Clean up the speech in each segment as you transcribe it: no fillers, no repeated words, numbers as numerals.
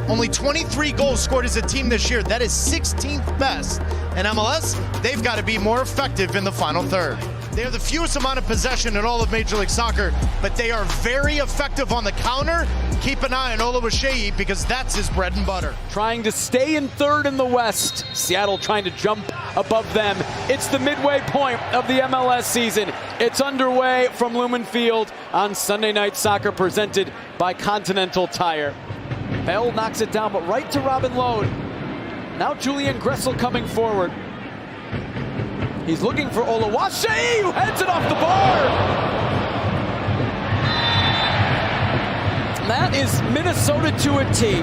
Only 23 goals scored as a team this year. That is 16th best. And MLS, they've got to be more effective in the final third. They are the fewest amount of possession in all of Major League Soccer, but they are very effective on the counter. Keep an eye on Oluwaseyi because that's his bread and butter. Trying to stay in third in the West. Seattle trying to jump above them. It's the midway point of the MLS season. It's underway from Lumen Field on Sunday Night Soccer, presented by Continental Tire. Bell knocks it down, but right to Robin Lode. Now Julian Gressel coming forward. He's looking for Oluwaseyi, who heads it off the bar. That is Minnesota to a T.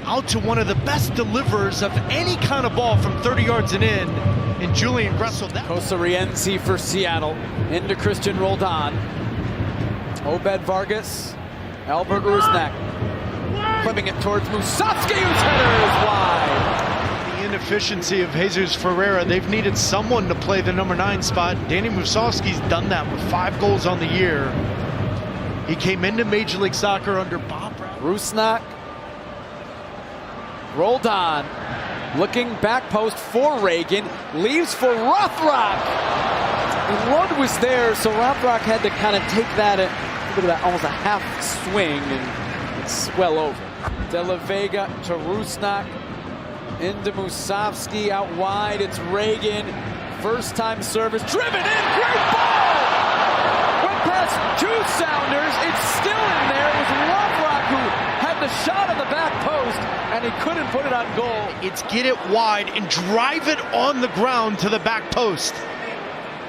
Out to one of the best deliverers of any kind of ball from 30 yards and in Julian Gressel. Kosariense for Seattle. Into Christian Roldan. Obed Vargas. Albert Rusnak. Flipping it towards Musovski, whose header is wide. Inefficiency of Jesus Ferreira. They've needed someone to play the number 9 spot. Danny Musovski's done that with 5 goals on the year. He came into Major League Soccer under Bob Rusnak. Roldan looking back post for Reagan. Leaves for Rothrock. Rudd was there, so Rothrock had to kind of take that at almost a half swing, and it's well over. De La Vega to Rusnak. Into Musovski, out wide, it's Reagan. First time service, driven in, great ball! Went past 2 Sounders, it's still in there. It was Rothrock who had the shot on the back post, and he couldn't put it on goal. It's get it wide and drive it on the ground to the back post.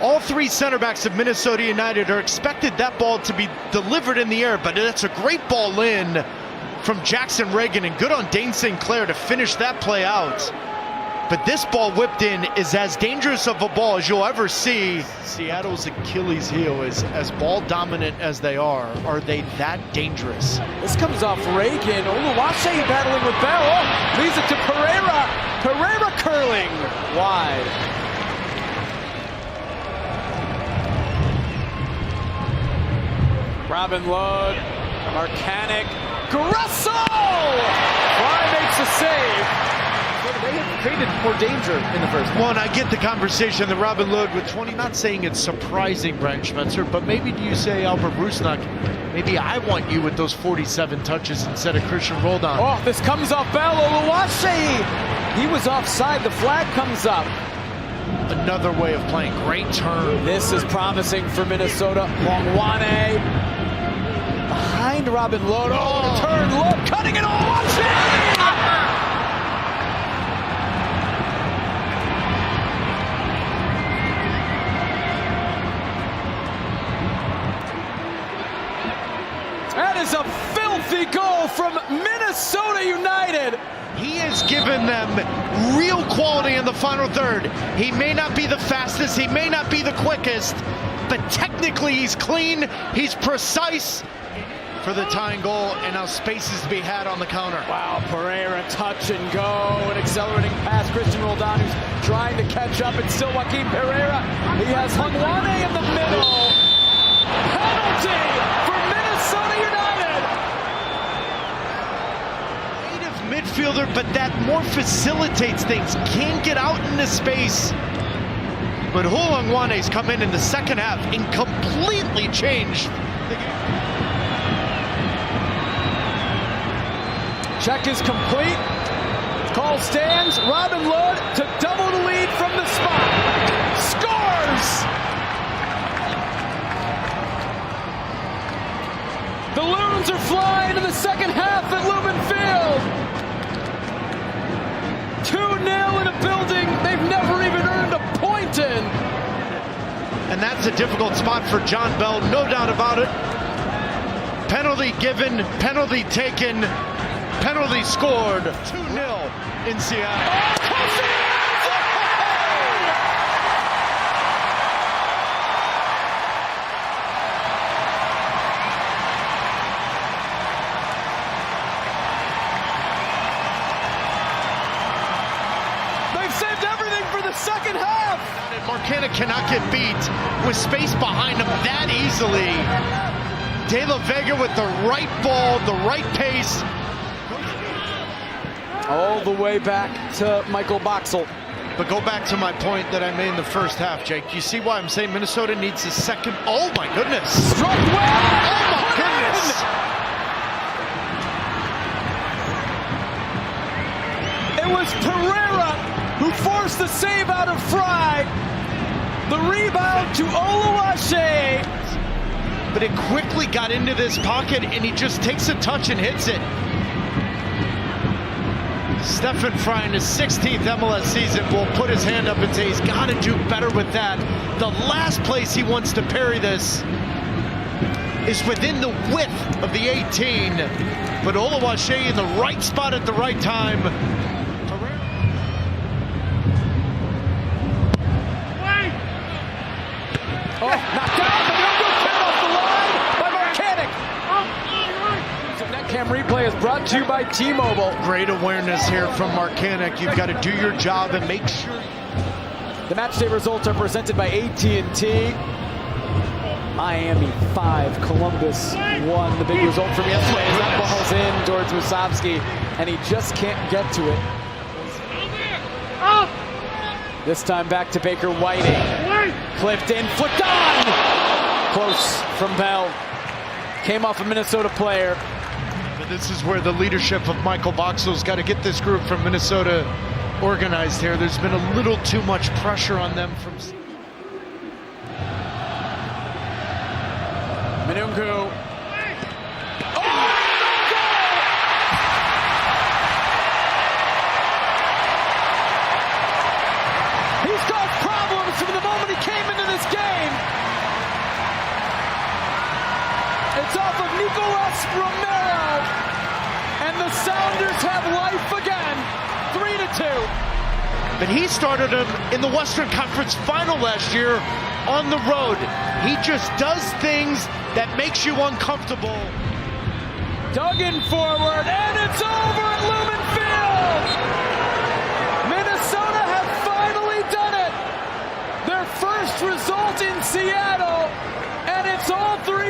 All 3 center backs of Minnesota United are expected that ball to be delivered in the air, but it's a great ball in from Jackson Reagan, and good on Dane St. Clair to finish that play out. But this ball whipped in is as dangerous of a ball as you'll ever see. Seattle's Achilles heel is as ball dominant as they are they that dangerous? This comes off Reagan. Oluwaseyi battling with Bell. Oh, leaves it to Pereira. Pereira curling wide. Robin Lode, Marcanic. Gressel! Fry makes a save. They had created more danger in the first half. Well, and I get the conversation that Robin Lode with 20, not saying it's surprising, Brian Schmetzer, but maybe do you say, Albert Rusnak, maybe I want you with those 47 touches instead of Christian Roldan. Oh, this comes off Bell. Oluwaseyi! He was offside. The flag comes up. Another way of playing. Great turn. This is promising for Minnesota. Longwane. Behind Robin Lode. Oh, the turn. Lode cutting it all. Watch it! That is a filthy goal from Minnesota United. He has given them real quality in the final third. He may not be the fastest, he may not be the quickest, but technically he's clean, he's precise for the tying goal, and now space is to be had on the counter. Wow, Pereira touch and go, an accelerating pass. Christian Roldan who's trying to catch up, and still Joaquin Pereira. He has Longwane in the middle. Penalty for Minnesota United. Native midfielder, but that more facilitates things. Can't get out into space. But Longwane's come in the second half and completely changed the game. Check is complete. Call stands. Robin Lode to double the lead from the spot. Scores! The Loons are flying in the second half at Lumen Field. 2-0 in a building they've never even earned a point in. And that's a difficult spot for John Bell, no doubt about it. Penalty given, penalty taken, penalty scored. 2-0 in Seattle. They've saved everything for the second half. And Marcana cannot get beat with space behind him that easily. De La Vega with the right ball, the right pace. All the way back to Michael Boxall. But go back to my point that I made in the first half, Jake. You see why I'm saying Minnesota needs a second? Oh my goodness! Struck well! Oh my goodness! It was Pereira who forced the save out of Fry. The rebound to Oluwaseyi. But it quickly got into this pocket, and he just takes a touch and hits it. Stephen Fry in his 16th MLS season will put his hand up and say he's got to do better with that. The last place he wants to parry this is within the width of the 18. But Oluwaseyi in the right spot at the right time. Oh, knocked down. The number came off the line by Marcanic. So net cam replay is brought to you by T-Mobile. Great awareness here from Marcanic. You've got to do your job and make sure. The matchday results are presented by AT&T. Miami 5, Columbus 1. The big result from yesterday is that ball's in towards Musovski, and he just can't get to it. This time back to Baker Whiting. Clipped in, flicked on! Close from Bell. Came off a Minnesota player. But this is where the leadership of Michael Boxall's got to get this group from Minnesota organized here. There's been a little too much pressure on them from... Manungu. He's caused problems from the moment he came into this game. It's off of Nicolas Romero. And the Sounders have life again. 3-2. But he started him in the Western Conference Final last year on the road. He just does things that makes you uncomfortable. Dug in forward, and it's over at Lumen Field. Minnesota have finally done it. Their first result in Seattle, and it's all three